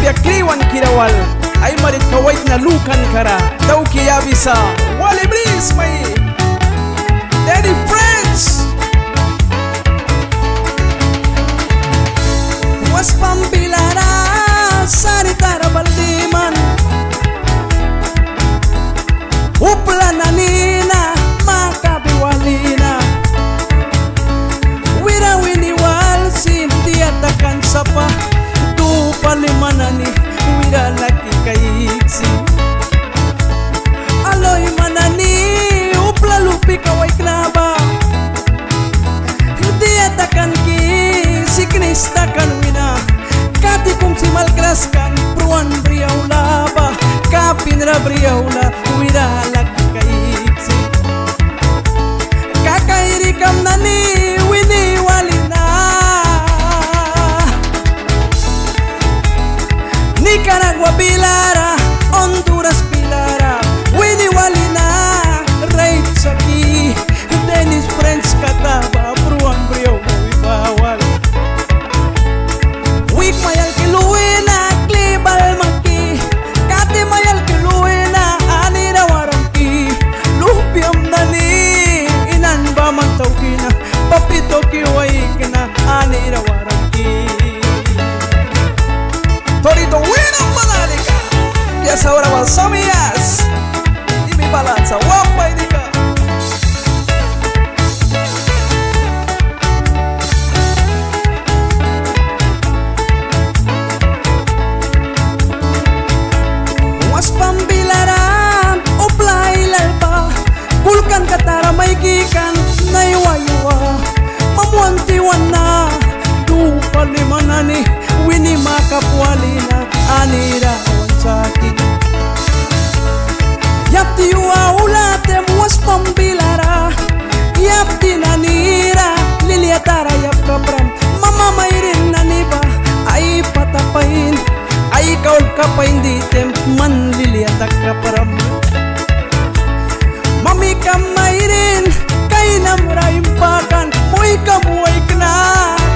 Biak kriwan kirawal ay marit kawait na lukan kara daw kaya bisa wali bris may Daddy Friends. Was pampilara saritara baldiman upla na nina makabiwalina wira winiwal sintiatakan sapa tu palimanani wira laki kaiksi aloy manani upla lupi kaway knaba diatakan ki siknista kan wina kati kung si malkraskan pruan briaula ba kapinra briaula wira laki kaiksi kakairikam nani wini walina Nicaragua pilara Honduras pilara wini walina right saki Dennis Friends kataba pruan briaula wibawal wik mayal kiluina klibal maki kati mayal kiluina anira waramki lupiam nani inan ba mantawkina papito kiwaikina anira waramki Torito winang balalika biasa orang balsamias di mi balansa wapay di ka pambilaran uplay lalba kulkan katara may gikan naiwaywa mamuantiwan na dupalimanani wini makapwalina anira wansaki yapti ulate muas pambilara yapti nanira liliatara yap kapram mama mayrin naniba ay patapain ay kaul kapain ditem man liliatak kaparam mami kamairin kay namraimpakan muy kamuay kna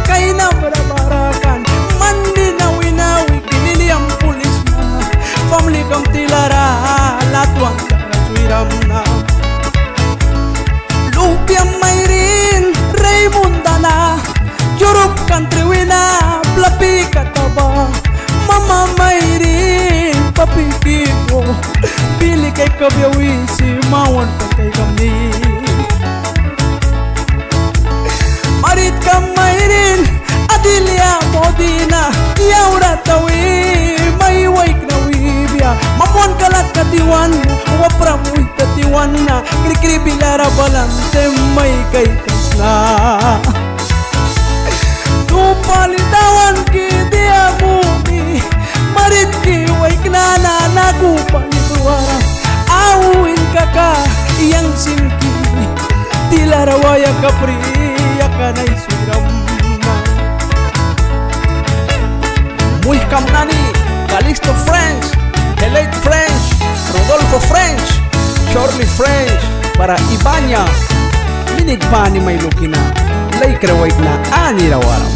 kay namrabarakan man dinawi-nawi kiniliam pulis na family kam tilara latwang karaswiram na lupiam mayrin Raymondana Europe country wina plapi kataba Mama mayrin papikir mo pili kay kabyawisi mawan ka kay kami marit ka mayrin adilia modina yaura tawi may waik na wibya mamuan kalat katiwan wapramuy katiwan na krikri bilara balante may kay kasna tupalitawan ki dia mumi marit ki waik nana nagupalituara awin kaka iyang simki dilarawaya kapriya kanay suram muy kamnani Calixto French Elite French Rodolfo French Shirley French para Ibanya minig pa ni may lukina lay krawait na anirawaram